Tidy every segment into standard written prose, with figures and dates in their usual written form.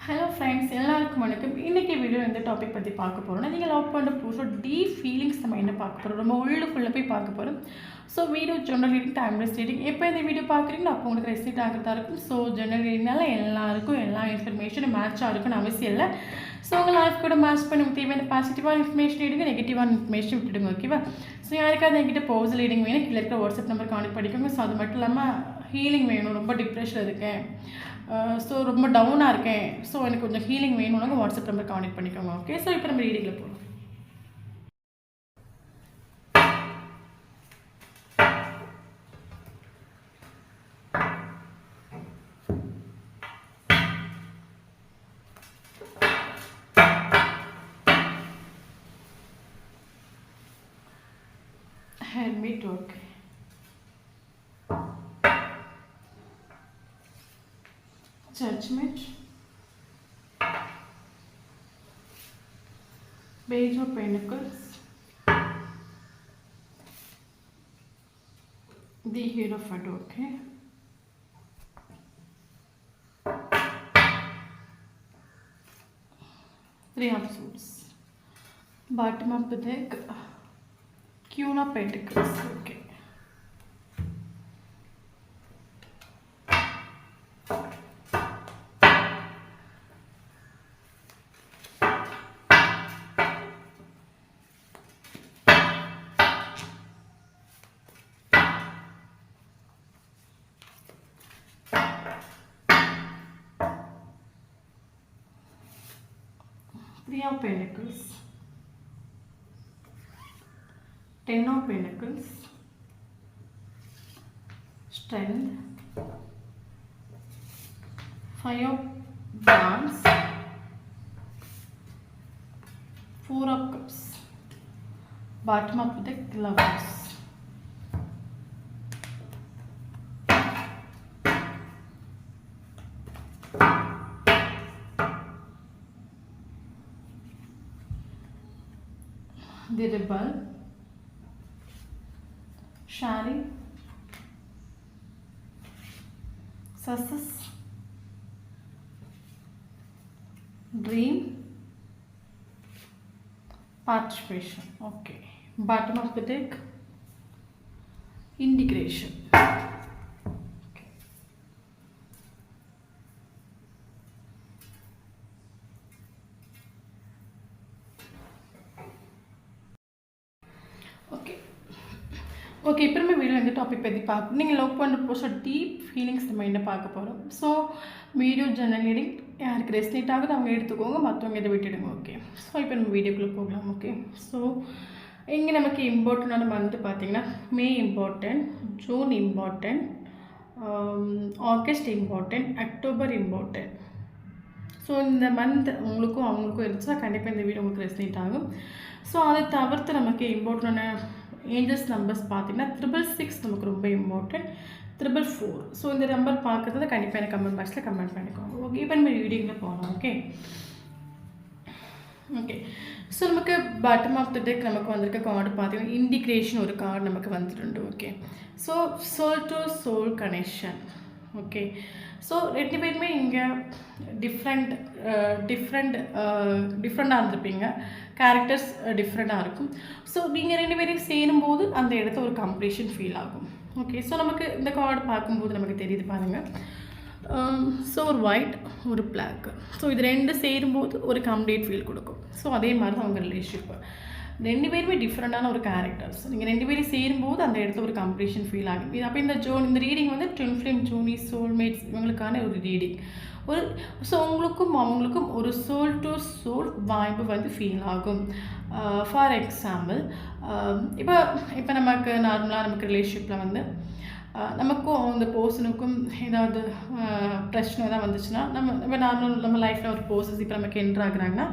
Hello friends, எல்லாருக்கும் வணக்கம். இன்றைக்கி வீடியோ எந்த டாபிக் பற்றி பார்க்க போகிறோம்னா, நீங்கள் லவ் பண்ணுற புதுசோ டீப் ஃபீலிங்ஸ் நம்ம என்ன பார்க்க போகிறோம், ரொம்ப உள்ளுக்குள்ளே போய் பார்க்க போகிறோம். So video general reading, timeless reading. எப்போ இந்த வீடியோ பார்க்குறீங்களோ அப்போ உங்களுக்கு ரெசிட் ஆகிறதா இருக்கும். ஸோ ஜெனரல் ரீடிங்னால எல்லாருக்கும் எல்லா இன்ஃபர்மேஷனும் மேட்சாக இருக்குன்னு அவசியம் இல்லை. ஸோ உங்கள் லைஃப் கூட மேட்ச் பண்ணி தேவையான பாசிட்டிவான இன்ஃபர்மேஷன் எடுங்க, நெகட்டிவான இன்ஃபர்மேஷன் விட்டுடுங்க. ஓகேவா? ஸோ யாருக்காவது என்கிட்ட பர்சனல் ரீடிங் வேணும், கீழே இருக்கிற வாட்ஸ்அப் நம்பர் கான்டெக்ட் பண்ணிக்கோங்க. ஸோ அது மட்டும் இல்லாமல் ஹீலிங் வேணும், ரொம்ப டிப்ரெஷனில் இருக்கேன், ஸோ ரொம்ப டவுனாக இருக்கேன், ஸோ எனக்கு கொஞ்சம் ஹீலிங் வேணும்னாங்க வாட்ஸ்அப் நம்பர் கான்டெக்ட் பண்ணிக்கோங்க. ஓகே, ஸோ இப்போ நம்ம ரீடிங்கில் போகலாம். Hermit, okay. Judgment, Page of Pentacles, the Hierophant, okay. Three of Swords, bottom of the deck, Queen of Pentacles, okay. Three of Pentacles, Ten of Pentacles, Strength, Five of Wands, Four of Cups, bottom of the deck, Lovers. The Rebel, Shari, Success, Dream, Participation. Okay. Bottom of the deck, Integration. Okay, இப்போ நம்ம video இந்த topic பற்றி பார்க்கணும். நீங்கள் love பண்ணுற post deep feelings நம்ம என்ன பார்க்க போகிறோம். ஸோ வீடியோ ஜெனரல் ரீடிங் யாருக்கு ரெஸ்னேட் ஆகுது அவங்க எடுத்துக்கோங்க, மற்றவங்க இதை விட்டுடுங்க. ஓகே, ஸோ இப்போ நம்ம வீடியோக்குள்ளே போகலாம். ஓகே, ஸோ இங்கே நமக்கு இம்பார்ட்டண்டான மந்த் பார்த்திங்கன்னா May important, June important, August important, October important. So இந்த மந்த் உங்களுக்கும் அவங்களுக்கும் இருந்துச்சுன்னா கண்டிப்பாக இந்த வீடியோ உங்களுக்கு ரெஸ்னேட் ஆகும். ஸோ அதை தவிர்த்து நமக்கு இம்பார்ட்டண்டான ஏஞ்சல்ஸ் நம்பர்ஸ் பார்த்திங்கன்னா 666 நமக்கு ரொம்ப இம்பார்ட்டன்ட், 444. ஸோ இந்த நம்பர் பார்க்குறத கண்டிப்பாக எனக்கு கமெண்ட் பாக்ஸில் கமெண்ட் பண்ணிக்கோங்க. ஓகே, இப்போ நம்ம வீடியோவில் போகலாம். ஓகே ஓகே ஸோ நமக்கு பாட்டம் ஆஃப் த டெக் நமக்கு வந்திருக்க கார்டு பார்த்திங்கன்னா இன்டிகிரேஷன் ஒரு கார்டு நமக்கு வந்துட்டு. Okay, so soul to soul connection. Okay, so ரெண்டு பேருமே இங்கே டிஃப்ரெண்ட்டாக இருந்திருப்பீங்க, கேரக்டர்ஸ் டிஃப்ரெண்ட்டாக இருக்கும். ஸோ நீங்கள் ரெண்டு பேரையும் சேரும்போது அந்த இடத்த ஒரு கம்ப்ளீஷன் ஃபீல் ஆகும். ஓகே, ஸோ நமக்கு இந்த கார்டு பார்க்கும்போது நமக்கு தெரியுது பாருங்கள். ஸோ ஒரு ஒயிட் ஒரு பிளாக், ஸோ இது ரெண்டு சேரும்போது ஒரு கம்ப்ளீட் ஃபீல் கொடுக்கும். ஸோ அதே மாதிரி தான் அவங்க ரிலேஷன்ஷிப்பு, ரெண்டு பேருமே டிஃப்ரெண்ட்டான ஒரு கேரக்டர்ஸ். நீங்கள் ரெண்டு பேரும் சேரும்போது அந்த இடத்துல ஒரு கம்ப்ளீஷன் ஃபீல் ஆகும். இது அப்போ இந்த ரீடிங் வந்து ட்வின் ஃப்ளேம் ஜூனி சோல்மேட்ஸ் இவங்களுக்கான ஒரு ரீடிங். ஸோ உங்களுக்கும் அவங்களுக்கும் ஒரு சோல் டு சோல் வாய்ப்பு வந்து ஃபீல் ஆகும். ஃபார் எக்ஸாம்பிள், இப்போ நமக்கு நார்மலாக நமக்கு ரிலேஷன்ஷிப்பில் வந்து நமக்கும் அந்த பர்சனுக்கும் ஏதாவது பிரச்சனை தான் வந்துச்சுன்னா நம்ம நார்மல் நம்ம லைஃப்பில் ஒரு பர்சன்ஸ் இப்போ நமக்கு என்ட்ரு ஆகுறாங்கன்னா,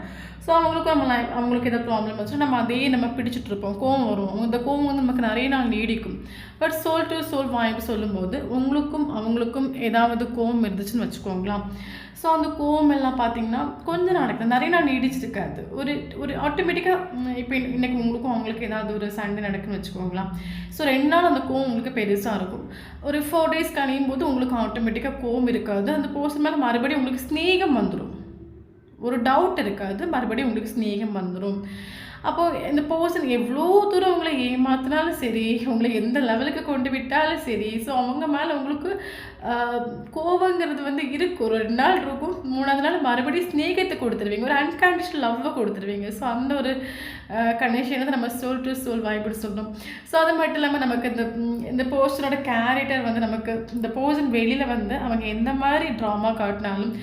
ஸோ அவங்களுக்கும் அவங்களுக்கு ஏதாவது ப்ராப்ளம் வந்துச்சுன்னா நம்ம அதே நம்ம பிடிச்சிட்டு இருப்போம், கோவம் வரும். இந்த கோவம் வந்து நமக்கு நிறைய நாள் நீடிக்கும். பட் சோல் டு சோல் வாய்ப்பு சொல்லும்போது உங்களுக்கும் அவங்களுக்கும் ஏதாவது கோவம் இருந்துச்சுன்னு வச்சுக்கோங்களேன். ஸோ அந்த கோவம் எல்லாம் பார்த்திங்கன்னா கொஞ்சம் நடக்குது, நிறைய நாள் நீடிச்சிருக்காது. ஒரு ஆட்டோமேட்டிக்காக இப்போ இன்றைக்கி உங்களுக்கும் அவங்களுக்கு ஏதாவது ஒரு சண்டை நடக்குன்னு வச்சுக்கோங்களேன். ஸோ 2 நாள் அந்த கோவம் உங்களுக்கு பெருசாக இருக்கும். ஒரு 4 days கழியும் போது உங்களுக்கு ஆட்டோமேட்டிக்காக கோவம் இருக்காது. அந்த பர்சன் மேலே மறுபடியும் உங்களுக்கு ஸ்நேகம் வந்துடும். ஒரு டவுட் இருக்காது, மறுபடியும் உங்களுக்கு ஸ்நேகம் வந்துடும். அப்போது இந்த பர்சன் எவ்வளோ தூரம் உங்களை ஏமாத்தினாலும் சரி, உங்களை எந்த லெவலுக்கு கொண்டு விட்டாலும் சரி, ஸோ அவங்க மேலே உங்களுக்கு கோவங்கிறது வந்து இருக்கும். ஒரு 2 நாள் இருக்கும், 3ஆவது நாள் மறுபடியும் ஸ்நேகத்தை கொடுத்துருவீங்க, ஒரு அன்கண்டிஷனல் லவ்வை கொடுத்துருவீங்க. ஸோ அந்த ஒரு கனெக்ஷன் வந்து நம்ம சோல் டு சோல் வைப்னு சொல்கிறோம். ஸோ அது மட்டும் இல்லாமல் நமக்கு இந்த பர்சனோட கேரக்டர் வந்து நமக்கு இந்த பர்சன் வெளியில் வந்து அவங்க எந்த மாதிரி ட்ராமா காட்டினாலும்,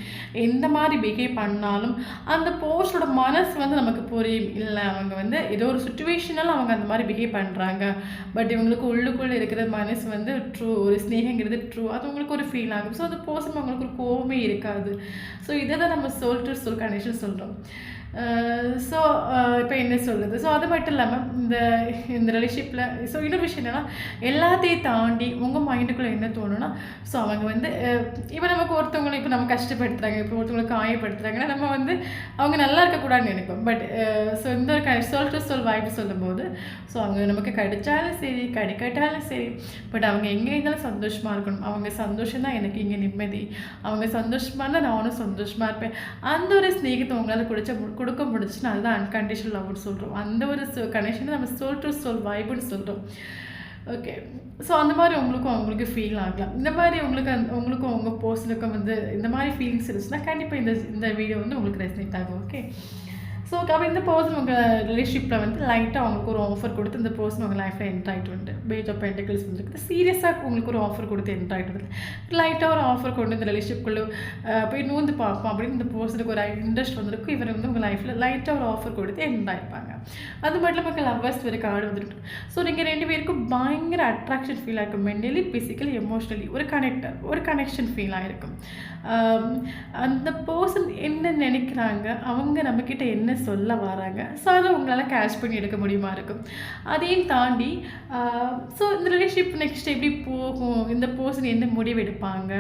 எந்த மாதிரி பிஹேவ் பண்ணாலும் அந்த பர்சனோட மனசு வந்து நமக்கு புரியும். இல்லை அவங்க வந்து ஏதோ ஒரு சுச்சுவேஷனால் அவங்க அந்த மாதிரி பிஹேவ் பண்ணுறாங்க, பட் இவங்களுக்கு உள்ளுக்குள்ளே இருக்கிற மனசு வந்து ட்ரூ, ஒரு ஸ்நேகங்கிறது ட்ரூ, அது உங்களுக்கு ஒரு ஃபீல் ஆகும். ஸோ அந்த பர்சன் அவங்களுக்கு ஒரு கோவமே இருக்காது. ஸோ இதை தான் நம்ம சோல் டு சோல் கனெக்ஷன் சொல்கிறோம். ஸோ இப்போ என்ன சொல்கிறது, ஸோ அது மட்டும் இல்லாமல் இந்த ரிலேஷன்ஷிப்பில் ஸோ இன்னொரு விஷயம் என்னென்னா, எல்லாத்தையும் தாண்டி உங்கள் மைண்டுக்குள்ளே என்ன தோணுன்னா, ஸோ அவங்க வந்து இப்போ நமக்கு ஒருத்தவங்களை இப்போ நம்ம கஷ்டப்படுத்துகிறாங்க, இப்போ ஒருத்தவங்களை காயப்படுத்துகிறாங்கன்னா நம்ம வந்து அவங்க நல்லா இருக்கக்கூடாதுன்னு நினைப்போம். பட் ஸோ இந்த ஒரு சோல் டு சோல் வைப் சொல்லும்போது, ஸோ அவங்க நமக்கு கிடைச்சாலும் சரி கிடைக்காட்டாலும் சரி, பட் அவங்க எங்கே இருந்தாலும் சந்தோஷமாக இருக்கணும். அவங்க சந்தோஷம் தான் எனக்கு இங்கே நிம்மதி, அவங்க சந்தோஷமாக இருந்தால் நானும் சந்தோஷமாக இருப்பேன். அந்த ஒரு ஸ்நேகத்தை உங்களால் கொடுக்க முடிச்சுன்னா அதுதான் அன்கண்டிஷனல் லவ்னு சொல்கிறோம். அந்த ஒரு கனெக்ஷனை நம்ம சோல் டு சோல் வைப்னு சொல்கிறோம். ஓகே, ஸோ அந்த மாதிரி அவங்களுக்கு ஃபீல் ஆகலாம். இந்த மாதிரி உங்களுக்கும் உங்கள் பர்சனுக்கும் வந்து இந்த மாதிரி ஃபீலிங்ஸ் இருந்துச்சுன்னா கண்டிப்பாக இந்த வீடியோ வந்து உங்களுக்கு ரெசனேட் ஆகும். ஓகே, ஸோ அப்போ இந்த பர்சன் உங்கள் ரிலேஷன்ஷிப்பில் வந்து லைட்டாக அவங்களுக்கு ஒரு ஆஃபர் கொடுத்து இந்த பர்சன் உங்கள் லைஃப்பில் என்டர் ஆகிட்டு வந்து பேஜ் ஆஃப் பென்டிகிள்ஸ் வந்துருக்கு. சீரியஸாக உங்களுக்கு ஒரு ஆஃபர் கொடுத்து என்டர் ஆகிட்டு வந்து லைட்டாக ஒரு ஆஃபர் கொண்டு இந்த ரிலேஷன்ஷிப்குள்ளே போய் நூந்து பார்ப்போம் அப்படின்னு இந்த பர்சனுக்கு ஒரு இன்ட்ரெஸ்ட் வந்திருக்கும். இவர் வந்து உங்கள் லைஃப்பில் லைட்டாக ஒரு ஆஃபர் கொடுத்து என்டர் ஆகிப்பாங்க. அது மட்டும் இல்லாமல் லவ்வர்ஸ் வேறு கார்டு வந்துருக்கு. ஸோ நீங்கள் 2 பேருக்கும் பயங்கர அட்ராக்ஷன் ஃபீல் ஆகிருக்கும். மென்டலி, ஃபிசிக்கலி, எமோஷ்னலி ஒரு கனெக்ஷன் ஃபீல் ஆகிருக்கும். அந்த பர்சன் என்ன நினைக்கிறாங்க, அவங்க நம்மக்கிட்ட என்ன சொல்ல வராங்க, ஸோ அதை உங்களால் கேட்ச் பண்ணி எடுக்க முடியுமா இருக்கும். அதையும் தாண்டி ஸோ இந்த ரிலேஷன்ஷிப் நெக்ஸ்ட் எப்படி போகும், இந்த பர்சன் என்ன முடிவு எடுப்பாங்க,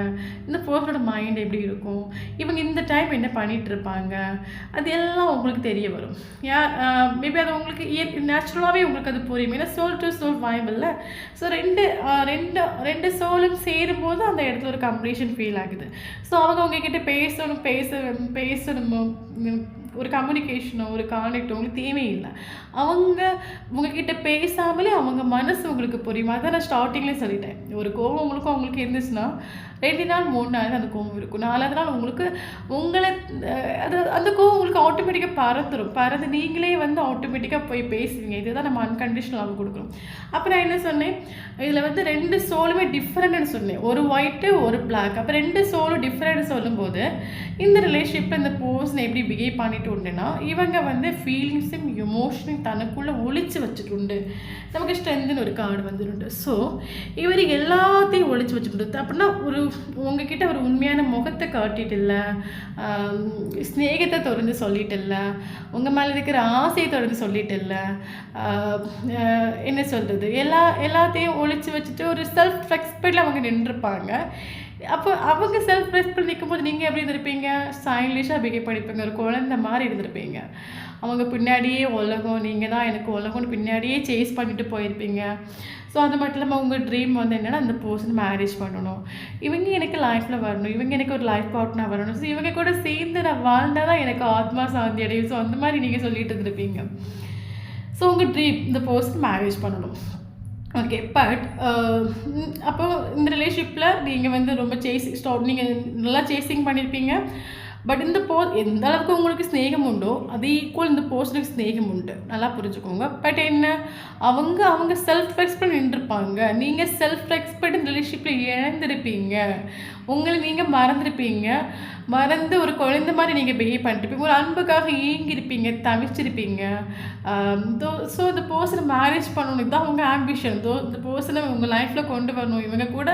இந்த பர்சனோட மைண்ட் எப்படி இருக்கும், இவங்க இந்த டைம் என்ன பண்ணிகிட்டு இருப்பாங்க, அது எல்லாம் உங்களுக்கு தெரிய வரும். மேபி அது உங்களுக்கு நேச்சுரலாகவே உங்களுக்கு அது புரியும். ஏன்னா சோல் டு சோல் வைப் இல்லை. ஸோ ரெண்டு சோலும் சேரும்போது அந்த இடத்துல ஒரு கம்ப்ளீஷன் ஃபீல் ஆகுது. ஸோ அவங்கக்கிட்ட பேசணும் ஒரு கம்யூனிகேஷனோ ஒரு கான்டெக்டோ உங்களுக்கு தேவையில்லை. அவங்க உங்ககிட்ட பேசாமலே அவங்க மனசு உங்களுக்கு புரியும். அதை நான் ஸ்டார்டிங்லேயே சொல்லிட்டேன். ஒரு கோவம் அவங்களுக்கு இருந்துச்சுன்னா 2 நாள் 3 நாள் அந்த கோவம் இருக்கும். 4ஆவது நாள் உங்களை அந்த கோவம் உங்களுக்கு ஆட்டோமேட்டிக்காக பறந்து நீங்களே வந்து ஆட்டோமேட்டிக்காக போய் பேசுவீங்க. இதுதான் நம்ம அன்கண்டிஷனல் லவ் கொடுக்குறோம். அப்போ நான் என்ன சொன்னேன், இதில் வந்து 2 சோலுமே டிஃப்ரெண்ட்னு சொன்னேன். ஒரு ஒயிட்டு ஒரு பிளாக். அப்போ 2 சோலும் டிஃப்ரெண்ட் சொல்லும்போது இந்த ரிலேஷன்ஷிப்பில் இந்த பர்சன் எப்படி பிஹேவ் பண்ணிட்டு உண்டுன்னா, இவங்க வந்து ஃபீலிங்ஸும் எமோஷனையும் தனக்குள்ளே ஒழிச்சு வச்சுட்டு நமக்கு ஸ்ட்ரென்த்னு ஒரு கார்டு வந்துருண்டு. ஸோ இவர் எல்லாத்தையும் ஒழிச்சு வச்சுட்டு அப்படின்னா உங்ககிட்ட ஒரு உண்மையான முகத்தை காட்டிட்டு இல்லை, ஸ்நேகத்தை தொடர்ந்து சொல்லிட்டு இல்லை, உங்கள் மேலே இருக்கிற ஆசையை தொடர்ந்து சொல்லிட்டு இல்லை, என்ன சொல்கிறது, எல்லாத்தையும் ஒழிச்சு வச்சுட்டு ஒரு செல்ஃப் ரெஸ்பெக்டில் அவங்க நின்றுருப்பாங்க. அப்போ அவங்க செல்ஃப் ரெஸ்பெக்ட் நிற்கும்போது நீங்கள் எப்படி இருந்திருப்பீங்க, ஸ்டைலிஷாக பிஹேவ் பண்ணியிருப்பீங்க, ஒரு குழந்தை மாதிரி இருந்திருப்பீங்க. அவங்க பின்னாடியே உலகம், நீங்கள் தான் எனக்கு உலகம்னு பின்னாடியே சேஸ் பண்ணிட்டு போயிருப்பீங்க. ஸோ அது மட்டும் இல்லாமல் உங்கள் ட்ரீம் வந்து என்னென்னா அந்த பர்சன் மேரேஜ் பண்ணணும், இவங்க எனக்கு லைஃப்பில் வரணும், இவங்க எனக்கு ஒரு லைஃப் பார்ட்னர் வரணும், ஸோ இவங்க கூட சேர்ந்து நான் வாழ்ந்தால் தான் எனக்கு ஆத்மா சாந்தி அடையும். ஸோ அந்த மாதிரி நீங்கள் சொல்லிட்டு இருந்திருப்பீங்க. ஸோ உங்கள் ட்ரீம் இந்த பர்சன் மேரேஜ் பண்ணணும். ஓகே, பட் அப்போது இந்த ரிலேஷன்ஷிப்பில் நீங்கள் வந்து ரொம்ப நீங்கள் நல்லா சேசிங் பண்ணியிருப்பீங்க. பட் இந்த எந்த அளவுக்கு உங்களுக்கு ஸ்நேகம் உண்டோ அது ஈக்குவல் இந்த பர்சனுக்கு ஸ்நேகம் உண்டு, நல்லா புரிஞ்சுக்கோங்க. பட் என்ன, அவங்க செல்ஃப் ரெஸ்பெக்ட் நின்றுருப்பாங்க, நீங்கள் செல்ஃப் ரெஸ்பெக்ட் இந்த ரிலேஷன்ஷிப்பில் இழந்திருப்பீங்க, உங்களை நீங்கள் மறந்து ஒரு குழந்தை மாதிரி நீங்கள் பிஹேவ் பண்ணிருப்பீங்க, ஒரு அன்புக்காக ஏங்கியிருப்பீங்க, தவிச்சிருப்பீங்க. ஸோ இந்த பர்சனை மேரேஜ் பண்ணணும், இதுதான் உங்கள் ஆம்பிஷன். இந்த பர்சனை உங்கள் லைஃப்பில் கொண்டு வரணும், இவங்க கூட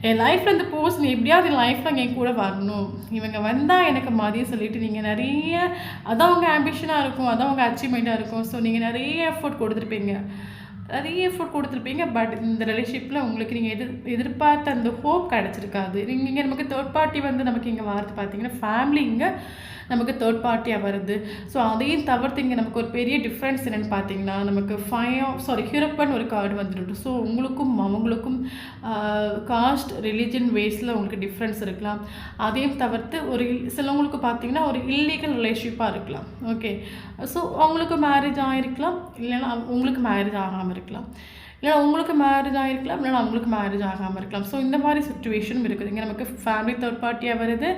என் லைஃப்பில் இந்த பர்சன் எப்படியாவது என் லைஃப்பில் என் கூட வரணும், இவங்க வந்தால் எனக்கு மதியம் சொல்லிவிட்டு நீங்கள் நிறைய அதான் உங்கள் ஆம்பிஷனாக இருக்கும், அதான் உங்கள் அச்சீவ்மெண்ட்டாக இருக்கும். ஸோ நீங்கள் நிறைய எஃபோர்ட் கொடுத்துருப்பீங்க. நிறைய எஃபோர்ட் கொடுத்துருப்பீங்க. பட் இந்த ரிலேஷன்ஷிப்பில் உங்களுக்கு நீங்கள் எதிர்பார்த்த அந்த ஹோப் கிடச்சிருக்காது. இங்கே நமக்கு தேர்ட் பார்ட்டி வந்து நமக்கு இங்கே வார்த்தை பார்த்தீங்கன்னா ஃபேமிலி இங்கே நமக்கு தேர்ட் பார்ட்டியாக வருது. ஸோ அதையும் தவிர்த்து இங்கே நமக்கு ஒரு பெரிய டிஃப்ரென்ஸ் என்னென்னு பார்த்தீங்கன்னா, நமக்கு ஹியூரப்பன் ஒரு கார்டு வந்துட்டு. ஸோ உங்களுக்கும் அவங்களுக்கும் காஸ்ட் ரிலீஜன் வேஸில் உங்களுக்கு டிஃப்ரென்ஸ் இருக்கலாம். அதையும் தவிர்த்து சிலவங்களுக்கு பார்த்தீங்கன்னா ஒரு இல்லீகல் ரிலேஷன்ஷிப்பாக இருக்கலாம். ஓகே, ஸோ அவங்களுக்கு மேரேஜ் ஆகிருக்கலாம், இல்லைன்னா உங்களுக்கு மேரேஜ் ஆகாமல் இருக்கலாம், இல்லைனா உங்களுக்கு மேரேஜ் ஆகிருக்கலாம், இல்லைனா அவங்களுக்கு மேரேஜ் ஆகாமல் இருக்கலாம். ஸோ இந்த மாதிரி சுச்சுவேஷனும் இருக்குது. இங்கே நமக்கு ஃபேமிலி தேர்ட் பார்ட்டியாக வருது.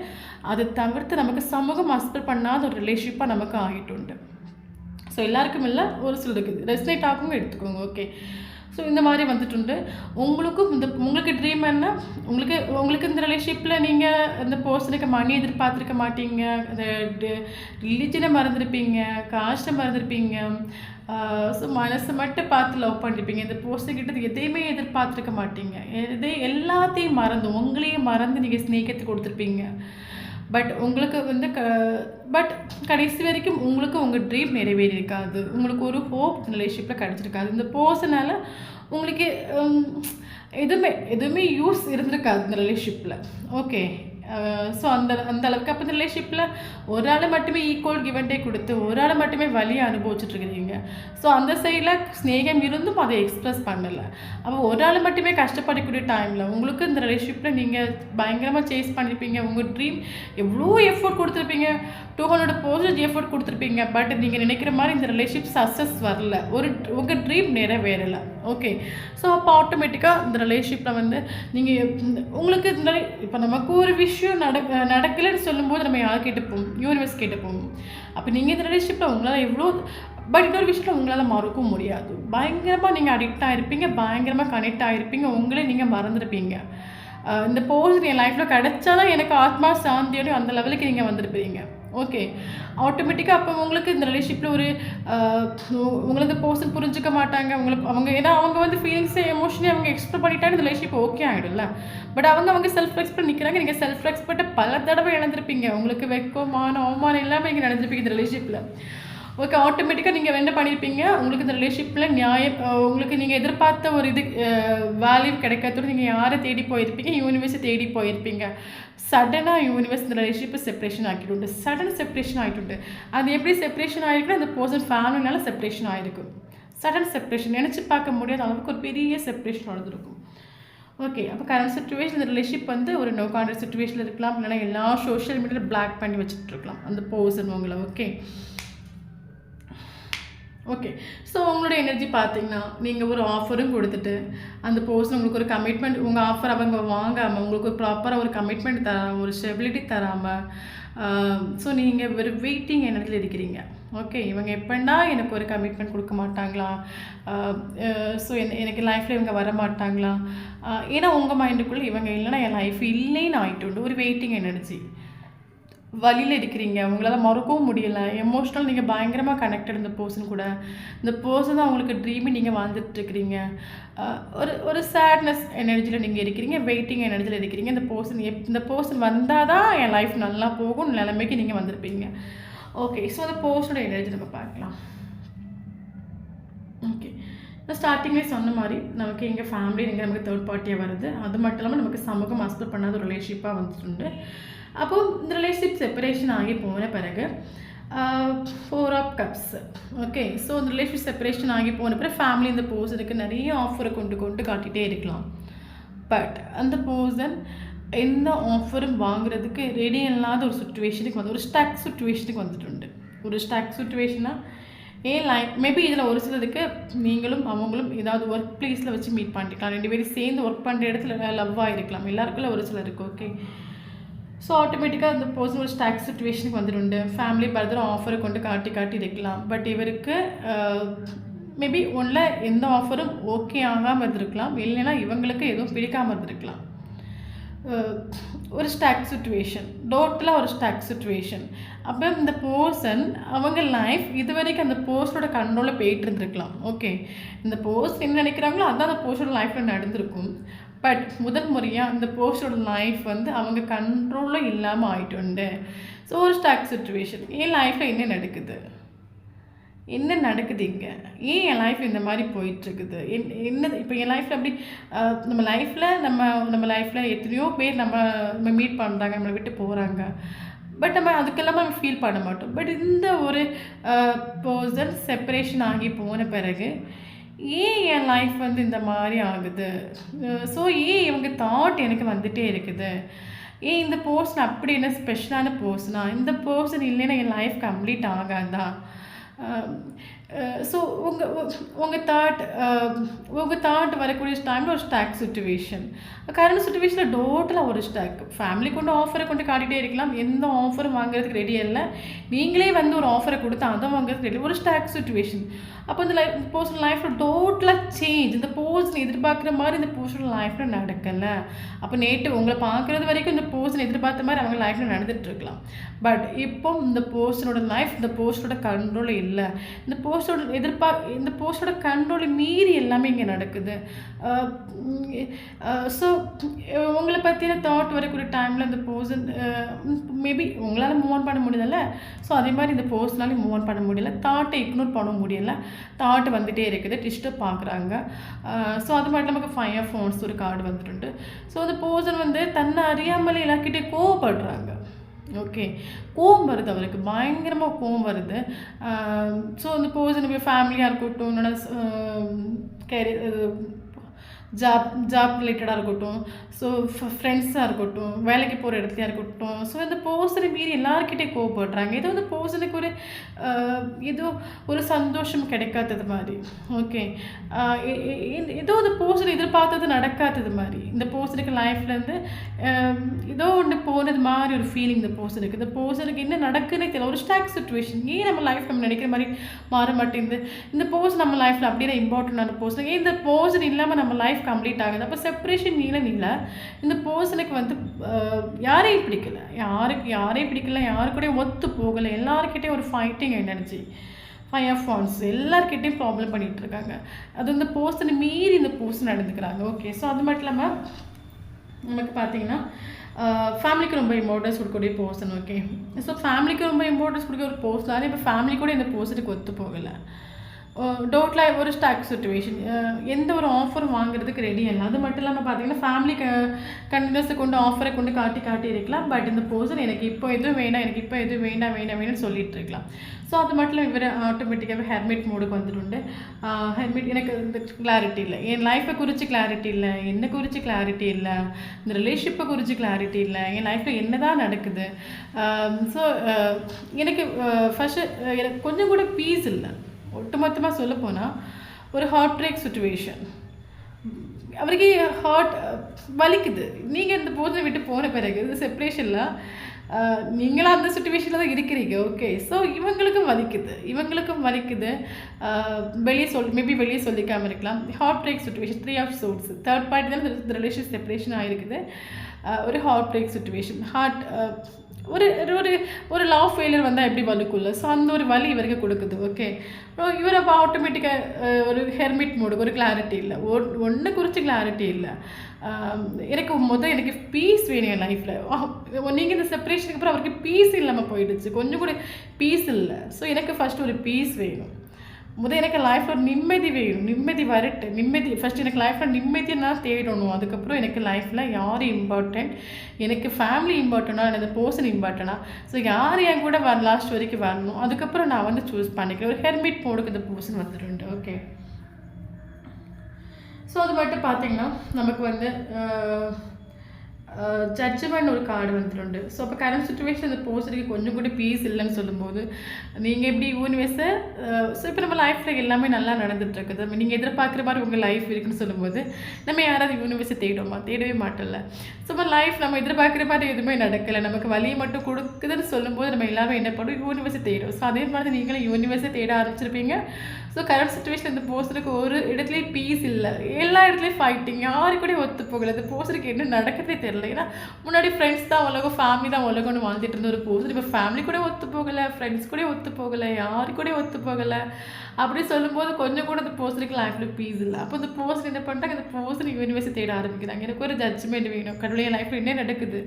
அதை தவிர்த்து நமக்கு சமூகம் அஸ்பெக்ட் பண்ணாத ஒரு ரிலேஷன்ஷிப்பாக நமக்கு ஆகிட்டு உண்டு. ஸோ எல்லாருக்கும் இல்லை, ஒரு சில இருக்குது. ரெஸ்னேட் ஆகும் எடுத்துக்கோங்க. ஓகே, ஸோ இந்த மாதிரி வந்துட்டு உங்களுக்கும் உங்களுக்கு ட்ரீம் என்ன, உங்களுக்கு இந்த ரிலேஷன்ஷிப்பில் நீங்கள் இந்த பர்சனுக்கு மணி எதிர்பார்த்துருக்க மாட்டீங்க, அந்த ரிலீஜனை மறந்துருப்பீங்க, காஸ்ட்டை மறந்துருப்பீங்க. ஸோ மனசை மட்டும் பார்த்து லவ் பண்ணிருப்பீங்க. இந்த பர்சன்கிட்ட எதையுமே எதிர்பார்த்துருக்க மாட்டீங்க. எல்லாத்தையும் மறந்து உங்களையும் மறந்து நீங்கள் ஸ்நேகத்தை கொடுத்துருப்பீங்க. பட் உங்களுக்கு வந்து பட் கடைசி வரைக்கும் உங்களுக்கு உங்கள் ட்ரீம் நிறைவேறியிருக்காது. உங்களுக்கு ஒரு ஹோப் ரிலேஷன்ஷிப்பில் கிடச்சிருக்காது. இந்த பர்சனால் உங்களுக்கு எதுவுமே யூஸ் இருந்திருக்காது இந்த ரிலேஷன்ஷிப்பில். ஓகே, ஸோ அந்த அளவுக்கு அப்போ இந்த ரிலேஷன்ஷிப்பில் ஒரு ஆள் மட்டுமே ஈக்குவல் கிவ் அண்ட் டேக் கொடுத்து ஒரு ஆள் மட்டுமே வலியை அனுபவிச்சுட்ருக்கிறீங்க. ஸோ அந்த சைடில் ஸ்நேகம் இருந்தும் அதை எக்ஸ்ப்ரெஸ் பண்ணலை. அப்போ ஒரு ஆள் மட்டுமே கஷ்டப்படக்கூடிய டைமில் உங்களுக்கு இந்த ரிலேஷன்ஷிப்பில் நீங்கள் பயங்கரமாக சேஸ் பண்ணியிருப்பீங்க. உங்கள் ட்ரீம் எவ்வளோ எஃபோர்ட் கொடுத்துருப்பீங்க, 200% எஃபோர்ட் கொடுத்துருப்பீங்க. பட் நீங்கள் நினைக்கிற மாதிரி இந்த ரிலேஷன்ஷிப் சக்ஸஸ் வரல, உங்கள் ட்ரீம் நிறைவேறலை. ஓகே, ஸோ அப்போ ஆட்டோமேட்டிக்காக இந்த ரிலேஷன்ஷிப்பில் வந்து நீங்கள் உங்களுக்கு இப்போ நமக்கு ஒரு விஷயம் நடக்கலைன்னு சொல்லும்போது நம்ம யார் கேட்டுப்போம், யூனிவர்ஸ் கேட்டுப்போம். அப்போ நீங்கள் இந்த ரிலேஷன்ஷிப்பில் உங்களால் எவ்வளோ, பட் இன்னொரு விஷயத்தில் உங்களால் மறக்கவும் முடியாது. பயங்கரமாக நீங்கள் அடிக்ட் ஆகிருப்பீங்க, பயங்கரமாக கனெக்ட் ஆகிருப்பீங்க, உங்களே நீங்கள் மறந்துருப்பீங்க. இந்த பர்சன் என் லைஃப்பில் கிடைச்சாதான் எனக்கு ஆத்மா சாந்தியோடையும் அந்த லெவலுக்கு நீங்கள் வந்திருப்பீங்க. ஓகே, ஆட்டோமேட்டிக்காக அப்போ உங்களுக்கு இந்த ரிலேஷன்ஷிப்பில் உங்களுக்கு பர்சன் புரிஞ்சிக்க மாட்டாங்க. ஏன்னா அவங்க வந்து ஃபீலிங்ஸை எமோஷனே அவங்க எக்ஸ்ப்ரெஸ் பண்ணிட்டாங்க, இந்த ரிலேஷன்ஷிப் ஓகே ஆகிடும்ல. பட் அவங்க செல்ஃப் ரெஸ்பெக்ட் நிற்கிறாங்க. நீங்கள் செல்ஃப் ரெஸ்பெக்டை பல தடவை இழந்திருப்பீங்க. உங்களுக்கு வெக்கமான அவமானம் இல்லாமல் நீங்கள் நடந்திருப்பீங்க இந்த ரிலேஷன்ஷிப்பில். ஓகே, ஆட்டோமேட்டிக்காக நீங்கள் என்ன பண்ணியிருப்பீங்க, உங்களுக்கு இந்த ரிலேஷன்ஷிப்பில் உங்களுக்கு நீங்கள் எதிர்பார்த்த ஒரு வேல்யூ கிடைக்காதோடு நீங்கள் யாரை தேடி போயிருப்பீங்க, யூனிவர்ஸை தேடி போயிருப்பீங்க. சடனாக யூனிவர்ஸ் இந்த ரிலேஷன்ஷிப்பை செப்பரேஷன் ஆக்கிட்டு சடன் செப்பரேஷன் ஆகிட்டு. அது எப்படி செப்பரேஷன் ஆகிருக்குன்னா அந்த பர்சன் ஃபேமிலினால செப்பரேஷன் ஆகிருக்கும். சடன் செப்பரேஷன் நினச்சி பார்க்க முடியாத அளவுக்கு ஒரு பெரிய செப்பரேஷன் நடந்திருக்கும். ஓகே, அப்போ கரண்ட் சுச்சுவேஷன் இந்த ரிலேஷன்ஷிப் வந்து ஒரு நோ கான்டாக்ட் சுச்சுவேஷனில் இருக்கலாம், இல்லைனா எல்லா சோஷியல் மீடியாவில் பிளாக் பண்ணி வச்சுட்ருக்கலாம் அந்த பர்சன் உங்களை. ஓகே, ஸோ உங்களோட எனர்ஜி பார்த்தீங்கன்னா நீங்கள் ஒரு ஆஃபரும் கொடுத்துட்டு அந்த பர்சன் உங்களுக்கு ஒரு கமிட்மெண்ட், உங்கள் ஆஃபர் அவங்க வாங்காமல் உங்களுக்கு ஒரு ப்ராப்பராக ஒரு கமிட்மெண்ட் தராமல், ஒரு ஸ்டெபிலிட்டி தராமல், ஸோ நீங்கள் ஒரு வெயிட்டிங் எனர்ஜியில் இருக்கிறீங்க. ஓகே, இவங்க எப்படின்னா எனக்கு ஒரு கமிட்மெண்ட் கொடுக்க மாட்டாங்களா, ஸோ எனக்கு லைஃப்பில் இவங்க வர மாட்டாங்களா, ஏன்னா உங்கள் மைண்டுக்குள்ளே இவங்க இல்லைன்னா என் லைஃப் இல்லைன்னு ஆகிட்டு உண்டு. ஒரு வெயிட்டிங் எனர்ஜி வழியில் இருக்கிறீங்க. உங்களால் மறக்கவும் முடியலை. எமோஷ்னல் நீங்கள் பயங்கரமாக கனெக்டட் இந்த பர்சன் கூட. இந்த பர்சன் தான் உங்களுக்கு ட்ரீமி நீங்கள் வாழ்ந்துட்டுருக்கிறீங்க. ஒரு சேட்னஸ் எனர்ஜியில் நீங்கள் இருக்கிறீங்க, வெயிட்டிங் எனர்ஜியில் இருக்கிறீங்க. இந்த பர்சன் வந்தால் தான் என் லைஃப் நல்லா போகும் நிலைமைக்கு நீங்கள் வந்திருப்பீங்க. ஓகே, ஸோ அந்த பர்சனோட எனர்ஜி நம்ம பார்க்கலாம். ஓகே, நான் ஸ்டார்டிங்லேயே சொன்ன மாதிரி நமக்கு எங்கள் ஃபேமிலி நமக்கு தேர்ட் பார்ட்டியாக வருது. அது மட்டும் இல்லாமல் நமக்கு சமூகம் அஸ்பெக்ட் பண்ணாத ஒரு ரிலேஷன்ஷிப்பாக வந்துட்டு. அப்போது இந்த ரிலேஷன்ஷிப் செப்பரேஷன் ஆகி போன பிறகு 4 ஆஃப் கப்ஸ். ஓகே, ஸோ இந்த ரிலேஷன்ஷிப் செப்பரேஷன் ஆகி போன பிறகு ஃபேமிலி இந்த பர்சனுக்கு நிறைய ஆஃபரை கொண்டு காட்டிகிட்டே இருக்கலாம். பட் அந்த பர்சன் எந்த ஆஃபரும் வாங்குறதுக்கு ரெடி இல்லாத ஒரு சுச்சுவேஷனுக்கு ஒரு ஸ்டக் சுச்சுவேஷனுக்கு வந்துட்டு. ஒரு ஸ்டக் சுச்சுவேஷனாக மேபி இதில் ஒரு சிலருக்கு நீங்களும் அவங்களும் ஏதாவது ஒர்க் பிளேஸில் வச்சு மீட் பண்ணிக்கலாம். 2 பேரும் சேர்ந்து ஒர்க் பண்ணுற இடத்துல லவ்வாக இருக்கலாம். எல்லாருக்குள்ள ஒரு சிலருக்கு. ஓகே, ஸோ ஆட்டோமேட்டிக்காக அந்த பர்சன் ஒரு ஸ்டாக் சுச்சுவேஷனுக்கு வந்துட்டு ஃபேமிலி பர்தர் ஆஃபரை கொண்டு காட்டி இருக்கலாம். பட் இவருக்கு மேபி ஒன்றில் எந்த ஆஃபரும் ஓகே ஆகாமல் இருந்திருக்கலாம், இல்லைன்னா இவங்களுக்கு எதுவும் பிடிக்காமல் இருந்திருக்கலாம். ஒரு ஸ்டாக் சுச்சுவேஷன், டோட்டலாக ஒரு ஸ்டாக் சுச்சுவேஷன். அப்போ இந்த பர்சன் அவங்க லைஃப் இது வரைக்கும் அந்த பர்சனோட கண்ட்ரோலில் போயிட்டு இருந்திருக்கலாம். ஓகே, இந்த பர்சன் என்ன நினைக்கிறாங்களோ அதுதான் அந்த பர்சனோட லைஃப்பில் நடந்திருக்கும். பட் முதல் முறையாக இந்த பர்சனோட லைஃப் வந்து அவங்க கண்ட்ரோலில் இல்லாமல் ஆகிட்டு உண்டு. ஸோ ஒரு ஸ்டாக் சுச்சுவேஷன், என் லைஃப்பில் என்ன நடக்குது, என்ன நடக்குது இங்கே, ஏன் என் லைஃப் இந்த மாதிரி போயிட்டுருக்குது, என்ன இப்போ என் லைஃப்பில் அப்படி நம்ம லைஃப்பில் எத்தனையோ பேர் நம்ம மீட் பண்ணுறாங்க, நம்மளை விட்டு போகிறாங்க. பட் நம்ம அதுக்கெல்லாம் நம்ம ஃபீல் பண்ண மாட்டோம். பட் இந்த ஒரு பர்சன் செப்பரேஷன் ஆகி போன பிறகு ஏன் என் லைஃப் வந்து இந்த மாதிரி ஆகுது, ஸோ ஏன் இவங்க தாட் எனக்கு வந்துகிட்டே இருக்குது, ஏன் இந்த பர்சன் அப்படி என்ன ஸ்பெஷலான பர்சனா, இந்த பர்சன் இல்லைன்னா என் லைஃப் கம்ப்ளீட் ஆகாதா. ஸோ உங்கள் தாட் வரக்கூடிய டைமில் ஒரு ஸ்டாக் சுச்சுவேஷன், கரண்ட் சுச்சுவேஷனில் டோட்டலாக ஒரு ஸ்டாக். ஃபேமிலி கொண்டு ஆஃபரை கொண்டு காட்டிகிட்டே இருக்கலாம், எந்த ஆஃபரும் வாங்குறதுக்கு ரெடி இல்லை. நீங்களே வந்து ஒரு ஆஃபரை கொடுத்தா அதை வாங்குறதுக்கு ரெடி, ஒரு ஸ்டாக் சுச்சுவேஷன். அப்போ இந்த பர்சனல் லைஃப்பில் டோட்டலாக சேஞ்ச். இந்த பர்சன் எதிர்பார்க்குற மாதிரி இந்த பர்சனல் லைஃப்பில் நடக்கலை. அப்போ நேற்று உங்களை பார்க்குறது வரைக்கும் இந்த பர்சன் எதிர்பார்த்த மாதிரி அவங்க லைஃப்பில் நடந்துகிட்ருக்கலாம். பட் இப்போ இந்த பர்சனோட லைஃப் இந்த பர்சனோட கண்ட்ரோல் இல்லை. இந்த பர்சனோட கண்ட்ரோலை மீறி எல்லாமே இங்கே நடக்குது. ஸோ உங்களை பற்றின தாட் வரக்கூடிய டைமில் இந்த பர்சன் மேபி உங்களால் மூவ் ஆன் பண்ண முடியல. ஸோ அதே மாதிரி இந்த பர்சனாலையும் மூவ் ஆன் பண்ண முடியல, தாட்டை இக்னோர் பண்ண முடியலை, தாட் வந்துகிட்டே இருக்குது, டிஸ்டர்ப் பார்க்குறாங்க. ஸோ அது மட்டும் நமக்கு 5 of Wands ஒரு கார்டு வந்துட்டு. ஸோ அந்த பர்சன் வந்து தன்னை அறியாமலே எல்லாக்கிட்டே கோவப்படுறாங்க. ஓகே, கோவம் வருது, அவருக்கு பயங்கரமாக கோவம் வருது. ஸோ அந்த பர்சன் இப்போ ஃபேமிலியாக இருக்கட்டும், என்னோட ஜாப் ரிலேட்டடாக இருக்கட்டும், ஸோ ஃப்ரெண்ட்ஸாக இருக்கட்டும், வேலைக்கு போகிற இடத்துலையாக இருக்கட்டும், ஸோ இந்த பர்சனை மீறி எல்லாருக்கிட்டே கோவப்படுறாங்க. ஏதோ இந்த பர்சனுக்கு ஏதோ ஒரு சந்தோஷம் கிடைக்காதது மாதிரி. ஓகே, ஏதோ இந்த பர்சன் எதிர்பார்த்தது நடக்காதது மாதிரி, இந்த பர்சனுக்கு லைஃப்லேருந்து ஏதோ ஒன்று போனது மாதிரி ஒரு ஃபீலிங் இந்த பர்சனுக்கு என்ன நடக்குதுன்னே தெரியல. ஒரு ஸ்டாக் சுச்சுவேஷன், ஏன் நம்ம லைஃப் நம்ம நினைக்கிற மாதிரி மாற மாட்டேங்குது, இந்த பர்சன் நம்ம லைஃப்பில் அப்படியே இம்பார்ட்டண்டான பர்சன், ஏன் இந்த பர்சன் இல்லாமல் நம்ம லைஃப் கம்ப்ளீட் ஆகுது. அப்போ செப்பரேஷன் நீல இந்த பர்சனுக்கு வந்து யாரையும் பிடிக்கல, யாரு கூட ஒத்து போகலை, எல்லாருக்கிட்டையும் ஒரு ஃபைட்டிங் எனர்ஜி, 5 of Wands எல்லாருக்கிட்டையும் ப்ராப்ளம் பண்ணிகிட்டு இருக்காங்க. அது இந்த பர்சனை மீறி இந்த பர்சன் நடந்துக்கிறாங்க. ஓகே, ஸோ அது மட்டும் இல்லாமல் நமக்கு பார்த்தீங்கன்னா ஃபேமிலிக்கு ரொம்ப இம்பார்ட்டன்ஸ் கொடுக்கக்கூடிய பர்சன். ஓகே, ஸோ ஃபேமிலிக்கு ரொம்ப இம்பார்ட்டன்ஸ் கொடுக்க ஒரு பர்சனாலே இப்போ ஃபேமிலி கூட இந்த பர்சனுக்கு ஒத்து போகலை. டோட்டலாக ஒரு ஸ்டாக் சுச்சுவேஷன், எந்த ஒரு ஆஃபரும் வாங்குறதுக்கு ரெடி இல்லை. அது மட்டும் இல்லாமல் பார்த்தீங்கன்னா ஃபேமிலி கண்டினியூஸை கொண்டு ஆஃபரை கொண்டு காட்டி இருக்கலாம். பட் இந்த பர்சன் எனக்கு இப்போ எதுவும் வேண்டாம்னு சொல்லிட்டு இருக்கலாம். ஸோ அது மட்டும் இல்லை, இவர் ஆட்டோமேட்டிக்காகவே ஹெர்மிட் மோடுக்கு வந்துட்டு. ஹெர்மிட் எனக்கு இந்த கிளாரிட்டி இல்லை, என் லைஃப்பை குறித்து கிளாரிட்டி இல்லை, என்னை குறித்து கிளாரிட்டி இல்லை, இந்த ரிலேஷன்ஷிப்பை குறித்து கிளாரிட்டி இல்லை, என் லைஃப்பில் என்ன தான் நடக்குது. ஸோ எனக்கு ஃபஸ்ட்டு எனக்கு கொஞ்சம் கூட பீஸ் இல்லை. ஒட்டுமொத்தமாக சொல்ல போனால் ஒரு ஹார்ட் பிரேக் சுச்சுவேஷன், அவருக்கு ஹார்ட் வலிக்குது. நீங்கள் இந்த போதை விட்டு போன பிறகு இந்த செப்பரேஷனில் நீங்களாம் அந்த சுச்சுவேஷனில் தான் இருக்கிறீங்க. ஓகே, ஸோ இவங்களுக்கும் வலிக்குது. வெளியே சொல்லிக்காமல் இருக்கலாம். Heart break situation, 3 of Swords, third party தான் இந்த ரிலேஷன் செப்பரேஷன் ஆகிருக்குது. ஒரு ஹார்ட் பிரேக் சுச்சுவேஷன், ஒரு ஒரு லவ் ஃபெயிலியர் வந்தால் எப்படி வலிக்கும்ல, ஸோ அந்த ஒரு வலி இவருக்கு கொடுக்குது. ஓகே, இவர் அப்போ ஆட்டோமேட்டிக்காக ஒரு ஹெர்மிட் மோடு, ஒரு கிளாரிட்டி இல்லை, ஒன்று குறித்து கிளாரிட்டி இல்லை. எனக்கு பீஸ் வேணும் என் லைஃப்பில். நீங்கள் இந்த செப்பரேஷனுக்கு அப்புறம் அவருக்கு பீஸ் இல்லாமல் போயிடுச்சு, கொஞ்சம் கூட பீஸ் இல்லை. ஸோ எனக்கு ஃபஸ்ட்டு ஒரு பீஸ் வேணும். எனக்கு லைஃப்பில் நிம்மதி வேணும், நிம்மதி ஃபஸ்ட் எனக்கு லைஃப்பில் நிம்மதியை நான் தேடணும். அதுக்கப்புறம் எனக்கு லைஃப்பில் யார் இம்பார்ட்டண்ட், எனக்கு ஃபேமிலி இம்பார்ட்டனா, எனக்கு பர்சன் இம்பார்ட்டனா, ஸோ யார் என் கூட லாஸ்ட் வரைக்கும் வரணும், அதுக்கப்புறம் நான் வந்து சூஸ் பண்ணிக்கிறேன். ஒரு ஹெர்மிட் மோடுக்கு இந்த பர்சன் வந்துடுண்டு. ஓகே, ஸோ அது மட்டும் பார்த்தீங்கன்னா நமக்கு வந்து ஜட்ஜ்மெண்ட் ஒரு கார்டு வந்துட்டு. ஸோ அப்போ கரண்ட் சுச்சுவேஷன் இந்த பர்சனுக்கு கொஞ்சம் கூட பீஸ் இல்லைன்னு சொல்லும்போது நீங்கள் எப்படி யூனிவர்ஸை, ஸோ இப்போ நம்ம லைஃப்பில் எல்லாமே நல்லா நடந்துகிட்ருக்குது, நீங்கள் எதிர்பார்க்குற மாதிரி உங்கள் லைஃப் இருக்குன்னு சொல்லும்போது நம்ம யாராவது யூனிவர்ஸை தேடவே மாட்டோம்ல. ஸோ இப்போ லைஃப் நம்ம எதிர்பார்க்குற மாதிரி எதுவுமே நடக்கலை, நமக்கு வழியை மட்டும் கொடுக்குதுன்னு சொல்லும்போது நம்ம எல்லாமே என்ன பண்ணுவோம், யூனிவர்ஸை தேடும். ஸோ அதே மாதிரி நீங்களும் யூனிவர்ஸை தேட ஆரம்பிச்சிருப்பீங்க. ஸோ கரண்ட் சுச்சுவேஷன் இந்த பர்சனுக்கு ஒரு இடத்துலையும் பீஸ் இல்லை, எல்லா இடத்துலையும் ஃபைட்டிங், யாரு கூட ஒத்து போகலை. இந்த பர்சனுக்கு என்ன நடக்கிறதே தெரியல. ஏன்னா முன்னாடி ஃப்ரெண்ட்ஸ் தான் உலகம், ஃபேமிலி தான் உலகம்னு வாழ்ந்துட்டு இருந்த ஒரு பர்சன் இப்போ ஃபேமிலி கூட ஒத்து போகலை, ஃப்ரெண்ட்ஸ் கூட ஒத்து போகலை, யாரு கூட ஒத்து போகலை. அப்படி சொல்லும்போது கொஞ்சம் கூட இந்த பர்சனுக்கு லைஃப்பில் பீஸ் இல்லை. அப்போ இந்த பர்சன் என்ன பண்ணுறாங்க, இந்த பர்சன் யூனிவர்ஸை தேட ஆரம்பிக்கிறாங்க. எனக்கு ஒரு ஜட்ஜ்மெண்ட் வேணும், கடவுளே என் லைஃப்பில் என்ன நடக்குது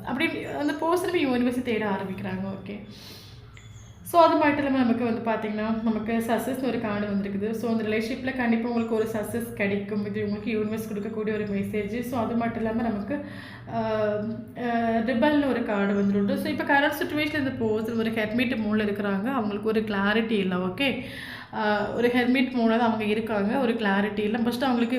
அப்படி அந்த பர்சனுமே யூனிவர்ஸை தேட ஆரம்பிக்கிறாங்க. ஓகே, ஸோ அது மட்டும் இல்லாமல் நமக்கு வந்து பார்த்திங்கன்னா நமக்கு சக்ஸஸ்னு ஒரு கார்டு வந்திருக்குது. ஸோ அந்த ரிலேஷன்ஷிப்பில் கண்டிப்பாக உங்களுக்கு ஒரு சக்ஸஸ் கிடைக்கும். இது உங்களுக்கு யூனிவர்ஸ் கொடுக்கக்கூடிய ஒரு மெசேஜ். ஸோ அது மட்டும் இல்லாமல் நமக்கு ரிபல்னு ஒரு கார்டு வந்துருக்கு. ஸோ இப்போ கரண்ட் சுச்சுவேஷன் இந்த போஸ் ஒரு ஹெர்மிட் மூடில் இருக்கிறாங்க. அவங்களுக்கு ஒரு கிளாரிட்டி இல்லை. ஓகே, ஒரு ஹெர்மிட் மூடில் தான் அவங்க இருக்காங்க. ஒரு கிளாரிட்டி இல்லை. ஃபஸ்ட்டு அவங்களுக்கு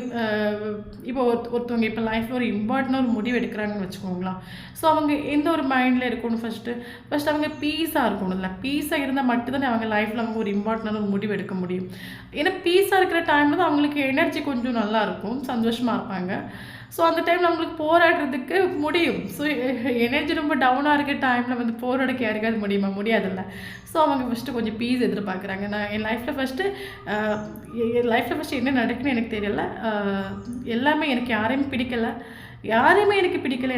இப்போ ஒருத்தவங்க இப்போ லைஃப்பில் ஒரு இம்பார்ட்டண்டாக ஒரு முடிவு எடுக்கிறாங்கன்னு வச்சுக்கோங்களேன். ஸோ அவங்க எந்த ஒரு மைண்டில் இருக்கணும், ஃபஸ்ட்டு அவங்க பீஸாக இருக்கணும்ல. பீஸாக இருந்தால் மட்டும்தான் அவங்க லைஃப்பில் அவங்க ஒரு இம்பார்ட்டண்டான ஒரு முடிவு எடுக்க முடியும். ஏன்னா பீஸாக இருக்கிற டைமில் தான் அவங்களுக்கு எனர்ஜி கொஞ்சம் நல்லாயிருக்கும், சந்தோஷமாக இருப்பாங்க. ஸோ அந்த டைமில் அவங்களுக்கு போராடுறதுக்கு முடியும். ஸோ எனர்ஜி ரொம்ப டவுனாக இருக்க டைமில் வந்து போராடக்கு யாருக்காவது முடியுமா? முடியாதுல்ல. ஸோ அவங்க ஃபஸ்ட்டு கொஞ்சம் பீஸ் எதிர்பார்க்குறாங்க. நான் என் லைஃப்பில் ஃபஸ்ட்டு என்ன நடக்குன்னு எனக்கு தெரியல. எல்லாமே எனக்கு யாரையுமே பிடிக்கலை,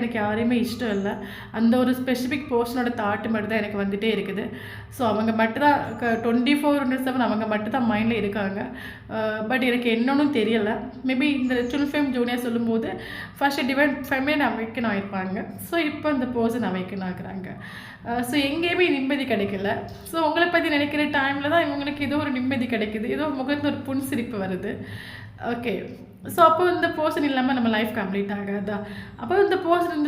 எனக்கு யாரையுமே இஷ்டம் இல்லை. அந்த ஒரு ஸ்பெசிஃபிக் பர்சனோட தாட்டு மட்டும் தான் எனக்கு வந்துகிட்டே இருக்குது. ஸோ அவங்க மட்டும்தான் 24/7 அவங்க மட்டும்தான் மைண்டில் இருக்காங்க. பட் எனக்கு என்னன்னு தெரியலை. மேபி இந்த ட்வின் ஃப்ளேம் ஜூனியர் சொல்லும்போது ஃபஸ்ட்டு டிவைன் ஃபெமிலின் அவைக்கன் ஆகிருப்பாங்க. ஸோ இப்போ இந்த பர்சன் அவைக்கன் ஆகுறாங்க. ஸோ எங்கேயுமே நிம்மதி கிடைக்கல. ஸோ உங்களை பற்றி நினைக்கிற டைமில் தான் இவங்களுக்கு ஏதோ ஒரு நிம்மதி கிடைக்குது, ஏதோ முகத்தில் ஒரு புன்சிரிப்பு வருது. ஓகே, ஸோ அப்போ இந்த பர்சன் இல்லாமல் நம்ம லைஃப் கம்ப்ளீட் ஆகாதா? அப்போ இந்த பர்சன்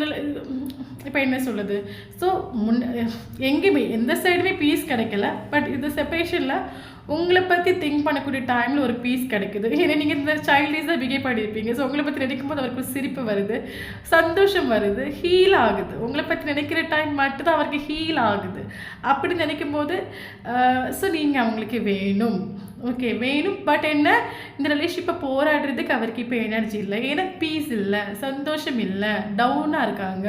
இப்போ என்ன சொல்லுது? ஸோ எங்கேயுமே எந்த சைடுமே பீஸ் கிடைக்கல. பட் இந்த செப்பரேஷனில் உங்களை பற்றி திங்க் பண்ணக்கூடிய டைமில் ஒரு பீஸ் கிடைக்குது. ஏன்னா நீங்கள் இந்த சைல்டிஷாக பிஹேவ் பண்ணியிருப்பீங்க. ஸோ உங்களை பற்றி நினைக்கும் போது அவருக்கு சிரிப்பு வருது, சந்தோஷம் வருது, ஹீல் ஆகுது. உங்களை பற்றி நினைக்கிற டைம் மட்டும்தான் அவருக்கு ஹீல் ஆகுது. அப்படி நினைக்கும் போது ஸோ நீங்கள் அவங்களுக்கு வேணும். ஓகே, வேணும். பட் என்ன, இந்த ரிலேஷன்ஷிப்பை போராடுறதுக்கு அவருக்கு இப்போ எனர்ஜி இல்லை. ஏன்னா பீஸ் இல்லை, சந்தோஷம் இல்லை, டவுனாக இருக்காங்க,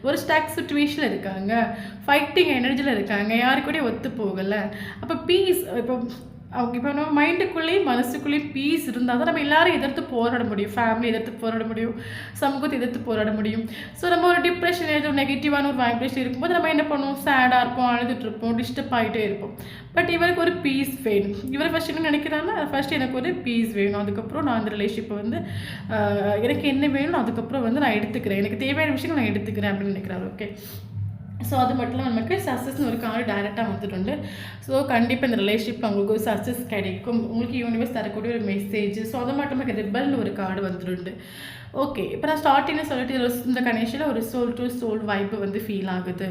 ஒரு ஸ்டாக் சுச்சுவேஷனில் இருக்காங்க, ஃபைட்டிங் எனர்ஜியில் இருக்காங்க, யாரு கூட ஒத்து போகலை. அப்போ பீஸ் அவங்க இப்போ நம்ம மைண்டுக்குள்ளேயும் மனசுக்குள்ளேயும் பீஸ் இருந்தால் தான் நம்ம எல்லாரும் எதிர்த்து போராட முடியும். ஃபேமிலி எதிர்த்து போராட முடியும், சமூகத்தை எதிர்த்து போராட முடியும். ஸோ நம்ம ஒரு டிப்ரெஷன், ஏதோ நெகட்டிவான ஒரு வைப்ரேஷன் இருக்கும்போது நம்ம என்ன பண்ணுவோம்? சேடாக இருப்போம், அழுதுட்டு இருப்போம், டிஸ்டர்ப் ஆகிட்டே இருப்போம். பட் இவருக்கு ஒரு பீஸ் வேணும். இவர் ஃபஸ்ட் என்ன நினைக்கிறாங்கன்னா, ஃபஸ்ட்டு எனக்கு ஒரு பீஸ் வேணும், அதுக்கப்புறம் நான் அந்த ரிலேஷன்ஷிப்பை வந்து எனக்கு என்ன வேணும் அதுக்கப்புறம் வந்து நான் எடுத்துக்கிறேன், எனக்கு தேவையான விஷயங்கள் நான் எடுத்துக்கிறேன் அப்படின்னு நினைக்கிறாரு. ஓகே, ஸோ அது மட்டும் இல்லாமல் நமக்கு சக்ஸஸ்னு ஒரு கார்டு டைரெக்டாக வந்துட்டு. ஸோ கண்டிப்பாக இந்த ரிலேஷன்ஷிப்பில் உங்களுக்கு ஒரு சக்ஸஸ் கிடைக்கும், உங்களுக்கு யூனிவர்ஸ் தரக்கூடிய ஒரு மெசேஜ். ஸோ அது மட்டும் இல்லாமல் ரிபல்னு ஒரு கார்டு வந்துட்டு. ஓகே, இப்போ நான் ஸ்டார்டிங்கில் சொல்லிட்டு இந்த கனெக்ஷனில் ஒரு சோல் டு சோல் வைப்பு வந்து ஃபீல் ஆகுது.